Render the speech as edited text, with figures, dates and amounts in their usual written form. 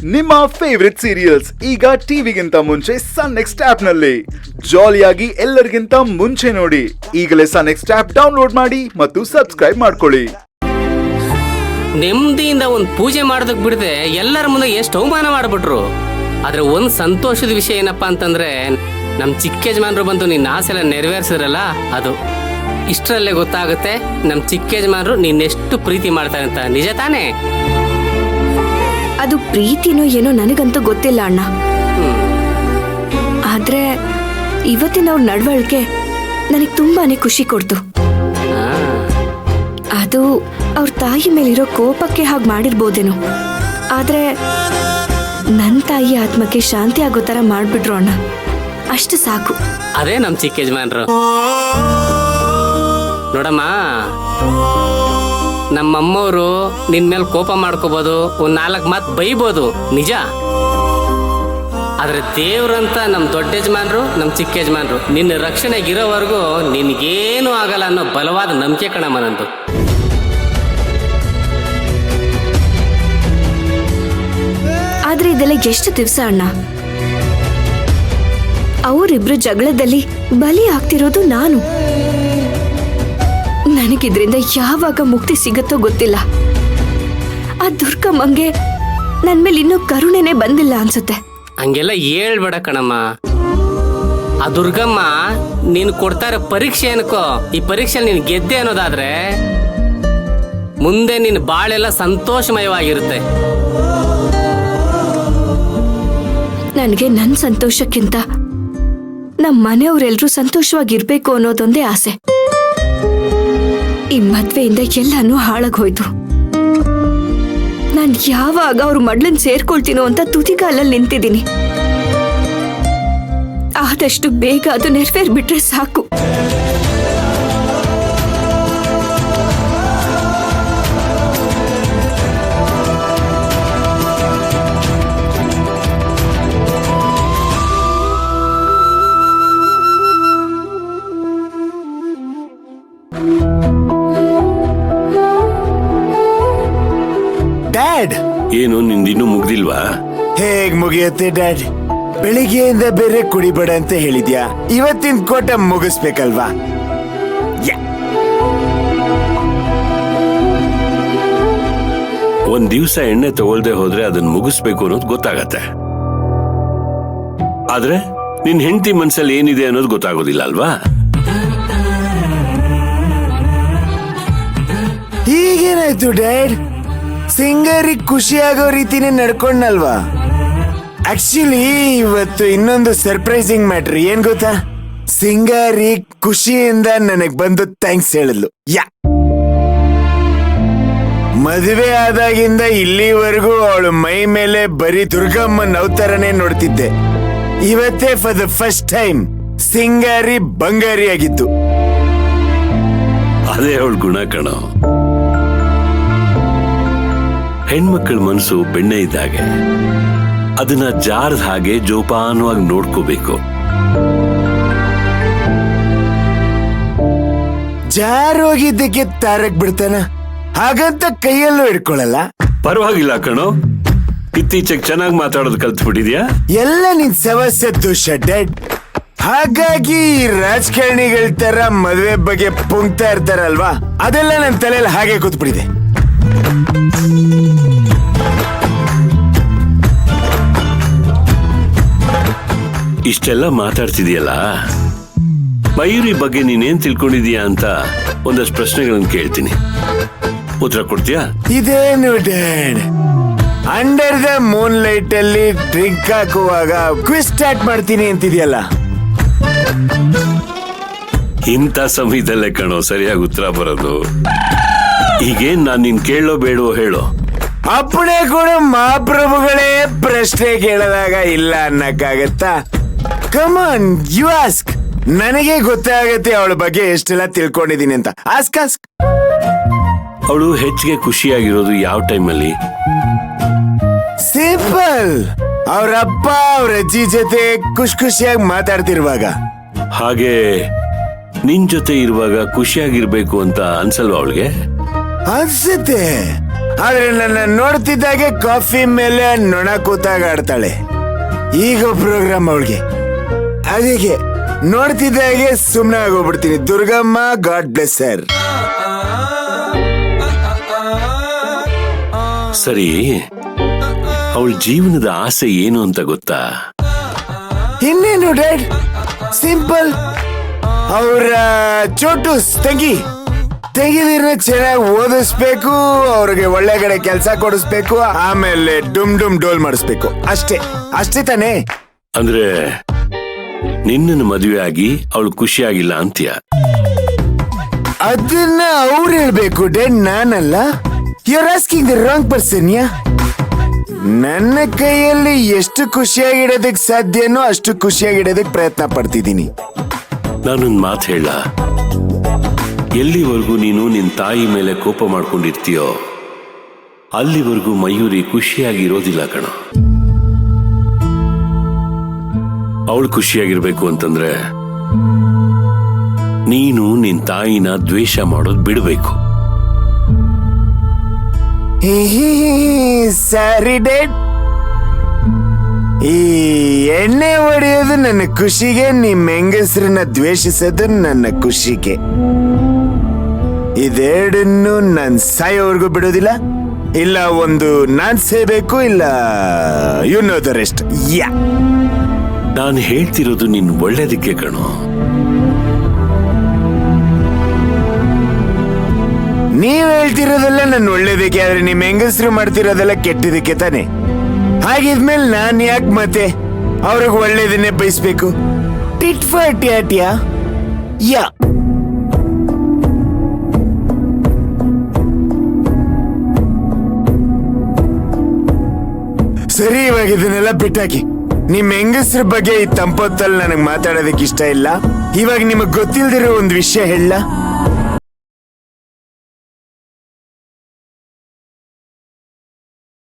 ನಿಮ್ಮ favourite serials ಈಗ ಟಿವಿಗಿಂತ ಮುಂಚೆ ಸನ್ ನೆಕ್ಸ್ಟ್ ಆಪ್ ನಲ್ಲಿ ಜಾಲಿಯಾಗಿ ಎಲ್ಲರಿಗಿಂತ ಮುಂಚೆ ನೋಡಿ. ಈಗಲೇ ಸನ್ ನೆಕ್ಸ್ಟ್ ಆಪ್ ಡೌನ್ಲೋಡ್ ಮಾಡಿ ಮತ್ತು ಸಬ್ಸ್ಕ್ರೈಬ್ ಮಾಡ್ಕೊಳ್ಳಿ. ನೆಮ್ಮದಿಯಿಂದ ಒಂದು ಪೂಜೆ ಮಾಡೋದಕ್ಕೆ ಬಿಡದೆ ಎಲ್ಲರ ಮುಂದೆ ಎಷ್ಟು ಅವಮಾನ ಮಾಡಿಬಿಟ್ರು. ಆದ್ರೆ ಒಂದು ಸಂತೋಷದ ವಿಷಯ ಏನಪ್ಪಾ ಅಂತಂದ್ರೆ, ನಮ್ಮ ಚಿಕ್ಕ ಯಜಮಾನ್ರು ಬಂದು ನಿನ್ನ ಆಸೆ ಎಲ್ಲ ನೆರವೇರಿಸಿದ್ರಲ್ಲ, ಅದು ಇಷ್ಟರಲ್ಲೇ ಗೊತ್ತಾಗುತ್ತೆ ನಮ್ಮ ಚಿಕ್ಕ ಯಜಮಾನ್ರು ನಿನ್ನೆಷ್ಟು ಪ್ರೀತಿ ಮಾಡ್ತಾರೆ ಅಂತ. ನಿಜ ತಾನೇ? ಅದು ಪ್ರೀತಿನೋ ಏನೋ ನನಗಂತೂ ಗೊತ್ತಿಲ್ಲ ಅಣ್ಣ. ಆದ್ರೆ ಇವತ್ತಿನ ಅವ್ರ ನಡವಳಿಕೆ ನನಗೆ ತುಂಬಾನೇ ಖುಷಿ ಕೊಡ್ತು. ಅದು ಅವ್ರ ತಾಯಿ ಮೇಲಿರೋ ಕೋಪಕ್ಕೆ ಹಾಗೆ ಮಾಡಿರ್ಬೋದೇನೋ, ಆದ್ರೆ ನನ್ನ ತಾಯಿ ಆತ್ಮಕ್ಕೆ ಶಾಂತಿ ಆಗೋ ತರ ಮಾಡ್ಬಿಟ್ರು ಅಣ್ಣ. ಅಷ್ಟು ಸಾಕು. ಅದೇ ನಮ್ಮ ಚಿಕ್ಕ ಯಜಮಾನ್ರು. ನೋಡಮ್ಮ, ನಮ್ಮಮ್ಮವರು ನಿನ್ ಮೇಲೆ ಕೋಪ ಮಾಡ್ಕೋಬಹುದು, ಒಂದ್ 4 ಮಾತು ಬೈಬೋದು, ನಿಜ. ಆದ್ರೆ ದೇವ್ರಂತ ನಮ್ ದೊಡ್ಡ ಯಜಮಾನ್ರು, ನಮ್ ಚಿಕ್ಕ ಯಜಮಾನ್ರು ನಿನ್ನ ರಕ್ಷಣೆಗಿರೋವರೆಗೂ ನಿನ್ಗೇನು ಆಗಲ್ಲ ಅನ್ನೋ ಬಲವಾದ ನಂಬಿಕೆ ಕಣಮ್ಮ ನಂದು. ಆದ್ರೆ ಇದೆಲ್ಲ ಎಷ್ಟು ದಿವಸ ಅಣ್ಣ? ಅವರಿಬ್ರು ಜಗಳದಲ್ಲಿ ಬಲಿ ಆಗ್ತಿರೋದು ನಾನು. ನನಗಿದ್ರಿಂದ ಯಾವಾಗ ಮುಕ್ತಿ ಸಿಗತ್ತೋ ಗೊತ್ತಿಲ್ಲ. ಆ ದುರ್ಗಮ್ಮಂಗೆ ನನ್ ಮೇಲೆ ಇನ್ನೂ ಕರುಣೆನೆ ಬಂದಿಲ್ಲ ಅನ್ಸುತ್ತೆ. ಹಂಗೆಲ್ಲ ಹೇಳ್ಬೇಡ ಕಣಮ್ಮ. ಆ ದುರ್ಗಮ್ಮ ನೀನು ಕೊಡ್ತಾ ಇರೋ ಪರೀಕ್ಷೆ ಅನ್ಕೋ. ಈ ಪರೀಕ್ಷೆ ನೀನು ಗೆದ್ದೆ ಅನ್ನೋದಾದ್ರೆ ಮುಂದೆ ನಿನ್ನ ಬಾಳೆಲ್ಲ ಸಂತೋಷಮಯವಾಗಿರುತ್ತೆ. ನನಗೆ ನನ್ನ ಸಂತೋಷಕ್ಕಿಂತ ನಮ್ಮ ಮನೆಯವರೆಲ್ಲರೂ ಸಂತೋಷವಾಗಿರ್ಬೇಕು ಅನ್ನೋದೊಂದೇ ಆಸೆ. ಈ ಮದ್ವೆಯಿಂದ ಎಲ್ಲಾನು ಹಾಳಾಗೋಯ್ತು. ನಾನು ಯಾವಾಗ ಅವ್ರ ಮಡ್ಲನ್ ಸೇರ್ಕೊಳ್ತೀನೋ ಅಂತ ತುದಿಗಾಲಲ್ಲಿ ನಿಂತಿದ್ದೀನಿ. ಆದಷ್ಟು ಬೇಗ ಅದು ನೆರವೇರ್ಬಿಟ್ರೆ ಸಾಕು. ಡ್ಯಾಡ್, ಏನು ನಿಂದಿನ್ನೂ ಮುಗ್ದಿಲ್ವಾ? ಹೇಗ್ ಮುಗಿಯುತ್ತೆ ಡ್ಯಾಡ್? ಬೆಳಿಗ್ಗೆಯಿಂದ ಬೇರೆ ಕುಡಿಬೇಡ ಅಂತ ಹೇಳಿದ್ಯಾ. ಇವತ್ತಿನ ಕೋಟ ಮುಗಿಸ್ಬೇಕಲ್ವಾ? ಒಂದ್ ದಿವ್ಸ ಎಣ್ಣೆ ತಗೊಳ್ದೆ ಹೋದ್ರೆ ಅದನ್ನ ಮುಗಿಸ್ಬೇಕು ಅನ್ನೋದು ಗೊತ್ತಾಗತ್ತೆ. ಆದ್ರೆ ನಿನ್ ಹೆಂಡತಿ ಮನ್ಸಲ್ಲಿ ಏನಿದೆ ಅನ್ನೋದು ಗೊತ್ತಾಗೋದಿಲ್ಲ ಅಲ್ವಾ? ಈಗೇನಾಯ್ತು ಡ್ಯಾಡ್? ಸಿಂಗರಿ ಖುಷಿ ಆಗೋ ರೀತಿನೇ ನಡ್ಕೊಂಡಲ್ವಾ? ಆಕ್ಚುಲಿ ಇವತ್ತು ಇನ್ನೊಂದು ಸರ್ಪ್ರೈಸಿಂಗ್ ಮ್ಯಾಟ್ರ್. ಏನ್ ಗೊತ್ತಾ? ಸಿಂಗಾರಿ ಖುಷಿಯಿಂದ ನನಗ್ ಬಂದು ಥ್ಯಾಂಕ್ಸ್ ಹೇಳಿದ್ಲು. ಮದುವೆ ಆದಾಗಿಂದ ಇಲ್ಲಿವರೆಗೂ ಅವಳು ಮೈ ಮೇಲೆ ಬರೀ ದುರ್ಗಮ್ಮನ ಅವತಾರನೇ ನೋಡ್ತಿದ್ದೆ. ಇವತ್ತೇ ಫಾರ್ ದ ಫಸ್ಟ್ ಟೈಮ್ ಸಿಂಗಾರಿ ಬಂಗಾರಿ ಆಗಿತ್ತು. ಅದೇ ಅವಳ ಗುಣ ಕಣೋ. ಹೆಣ್ಮಕ್ಳ ಮನಸ್ಸು ಬೆಣ್ಣೆ ಇದ್ದಾಗೆ, ಅದನ್ನ ಜಾರದ ಹಾಗೆ ಜೋಪಾನವಾಗಿ ನೋಡ್ಕೋಬೇಕು. ಜಾರೋಗಿದ್ದಕ್ಕೆ ತಾರಕ್ ಬಿಡ್ತಾನ, ಹಾಗಂತ ಕೈಯಲ್ಲೂ ಇಟ್ಕೊಳ್ಳಲ್ಲ. ಪರವಾಗಿಲ್ಲ ಕಣೋ, ಇತ್ತೀಚೆಗೆ ಚೆನ್ನಾಗಿ ಮಾತಾಡೋದು ಕಲ್ತ್ಬಿಟ್ಟಿದ್ಯಾ. ಎಲ್ಲ ನಿನ್ ಸಮಸ್ಯೆ ದೋಷ ಡ್ಯಾಡ್. ಹಾಗಾಗಿ ರಾಜಕಾರಣಿಗಳ ತರ ಮದುವೆ ಬಗ್ಗೆ ಪುಂಕ್ತಾ ಇರ್ತಾರಲ್ವಾ, ಅದೆಲ್ಲ ನನ್ನ ತಲೆಯಲ್ಲಿ ಹಾಗೆ ಕೂತ್ಬಿಟ್ಟಿದೆ. ಇಷ್ಟೆಲ್ಲ ಮಾತಾಡ್ತಿದ್ಯಲ್ಲ, ಮಯೂರಿ ಬಗ್ಗೆ ನೀನೇನ್ ತಿಳ್ಕೊಂಡಿದೀಯಾ ಅಂತ ಒಂದಷ್ಟು ಪ್ರಶ್ನೆಗಳನ್ನು ಕೇಳ್ತೀನಿ, ಉತ್ತರ ಕೊಡ್ತೀಯಾ? ಇದೇನು dad, under the Moon light ಅಲ್ಲಿ ಡ್ರಿಂಕ್ ಹಾಕುವಾಗ ಕ್ವಿಸ್ ಸ್ಟಾರ್ಟ್ ಮಾಡ್ತೀನಿ ಅಂತಿದ್ಯಲ್ಲ? ಇಂಥ ಸಮಯದಲ್ಲೇ ಕಣೋ ಸರಿಯಾಗಿ ಉತ್ತರ ಬರೋದು. ಈಗೇನ್ ನಾನ್ ನಿನ್ ಕೇಳೋ ಬೇಡವೋ ಹೇಳೋ? ಅಪ್ಪಣೆ ಕೂಡ ಮಹಾಪ್ರಭುಗಳೇ ಪ್ರಶ್ನೆ ಕೇಳಿದಾಗ ಇಲ್ಲ ಅನ್ನಕ್ಕಾಗತ್ತಾ? Come on, you ask. ನನಗೆ ಗೊತ್ತಾಗತ್ತೆ ಅವಳ ಬಗ್ಗೆ ಎಷ್ಟೆಲ್ಲ ತಿಳ್ಕೊಂಡಿದೀನಿ ಅಂತ. Ask ask. ಅವಳು ಹೆಚ್ಚಿಗೆ ಖುಷಿಯಾಗಿರೋದು ಯಾವ ಟೈಮಲ್ಲಿ? ಸಿಂಪಲ್, ಅವ್ರಪ್ಪ ಅವ್ರ ಅಜ್ಜಿ ಜೊತೆ ಖುಷಿಯಾಗಿ ಮಾತಾಡ್ತಿರುವಾಗ. ಹಾಗೆ ನಿನ್ ಜೊತೆ ಇರುವಾಗ ಖುಷಿಯಾಗಿರ್ಬೇಕು ಅಂತ ಅನ್ಸಲ್ವಾ ಅವಳಿಗೆ? ಅನ್ಸುತ್ತೆ. ಆದ್ರೆ ನನ್ನ ನೋಡ್ತಿದ್ದಾಗೆ ಕಾಫಿ ಮೇಲೆ ನೊಣ ಕೂತಾಗ ಆಡ್ತಾಳೆ. ಈಗ ಪ್ರೋಗ್ರಾಮ್ ಅವಳಿಗೆ, ಅದಕ್ಕೆ ನೋಡ್ತಿದ್ದಾಗೆ ಸುಮ್ನೆ ಆಗೋಗ್ಬಿಡ್ತೀನಿ. Durgamma, god bless sir. ಸರಿ, ಅವಳ ಜೀವನದ ಆಸೆ ಏನು ಅಂತ ಗೊತ್ತಾ? ಇನ್ನೇನು ಡ್ಯಾಡ್, ಸಿಂಪಲ್. ಅವ್ರ ಚೋಟುಸ್ ತೆಗಿದಿರ ಚೆನ್ನಾಗಿ ಓದಿಸ್ಬೇಕು, ಅವ್ರಿಗೆ ಒಳ್ಳೆ ಕಡೆ ಕೆಲಸ ಕೊಡಿಸ್ಬೇಕು, ಆಮೇಲೆ ಡುಮ್ ಡುಮ್ ಡೋಲ್ ಮಾಡಿಸ್ಬೇಕು. ಅಷ್ಟೇ ತಾನೇ? ಅಂದ್ರೆ ನಿನ್ನನ್ನು ಮದುವೆ ಆಗಿ ಅವಳು ಖುಷಿಯಾಗಿಲ್ಲ ಅಂತ್ಯ? ಅದನ್ನ ಅವ್ರು ಹೇಳ್ಬೇಕು ಡ್ಯಾಡ್, ನಾನಲ್ಲ. You are asking the wrong person. ನನ್ನ ಕೈಯಲ್ಲಿ ಎಷ್ಟು ಖುಷಿಯಾಗಿಡೋದಕ್ಕೆ ಸಾಧ್ಯನೋ ಅಷ್ಟು ಖುಷಿಯಾಗಿಡೋದಕ್ಕೆ ಪ್ರಯತ್ನ ಪಡ್ತಿದ್ದೀನಿ. ನಾನೊಂದು ಮಾತು ಹೇಳ, ಎಲ್ಲಿವರೆಗೂ ನೀನು ನಿನ್ನ ತಾಯಿ ಮೇಲೆ ಕೋಪ ಮಾಡ್ಕೊಂಡಿರ್ತೀಯೋ ಅಲ್ಲಿವರೆಗೂ ಮಯೂರಿ ಖುಷಿಯಾಗಿರೋದಿಲ್ಲ ಕಣ. ಅವಳು ಖುಷಿಯಾಗಿರ್ಬೇಕು ಅಂತಂದ್ರೆ ನೀನು ನಿನ್ನ ತಾಯಿನ ದ್ವೇಷ ಮಾಡೋದು ಬಿಡಬೇಕು. ಸಾರಿ ಡ್ಯಾಡ್, ಈ ಎಣ್ಣೆ ಹೊಡೆಯೋದು ನನ್ನ ಖುಷಿಗೆ, ನಿಮ್ಮ ಹೆಂಗಸರನ್ನ ದ್ವೇಷಿಸೋದು ನನ್ನ ಖುಷಿಗೆ. ಇದೆರಡನ್ನು ನಾನು ಸಾಯೋವರೆಗೂ ಬಿಡೋದಿಲ್ಲ. ಇಲ್ಲ ಒಂದು ನಾನ್ ಸೇಬೇಕು, ಇಲ್ಲ ಯು ನೋ ದ ರೆಸ್ಟ್. ನಾನು ಹೇಳ್ತಿರೋದು ನಿನ್ ಒಳ್ಳೇದಕ್ಕೆ ಕಣೋ. ನೀವ್ ಹೇಳ್ತಿರೋದೆಲ್ಲ ನನ್ನ ಒಳ್ಳೇದಕ್ಕೆ, ಆದ್ರೆ ನಿಮ್ ಹೆಂಗಸರು ಮಾಡ್ತಿರೋದೆಲ್ಲ ಕೆಟ್ಟದಕ್ಕೆ ತಾನೆ. ಹಾಗಿದ್ಮೇಲೆ ನಾನ್ ಯಾಕೆ ಮತ್ತೆ ಅವ್ರಿಗೆ ಒಳ್ಳೇದನ್ನೇ ಬಯಸ್ಬೇಕು? Tit for tat. ಯಾ ಸರಿ, ಇವಾಗ ಇದನ್ನೆಲ್ಲ ಬಿಟ್ಟಾಕಿ. ನಿಮ್ ಹೆಂಗಸ್ರ ಬಗ್ಗೆ ಈ ತಂಪೊತ್ತಲ್ಲಿ ನನಗೆ ಮಾತಾಡೋದಕ್ಕೆ ಇಷ್ಟ ಇಲ್ಲ. ಇವಾಗ ನಿಮಗ್ ಗೊತ್ತಿಲ್ದಿರೋ ಒಂದು ವಿಷಯ ಹೇಳ.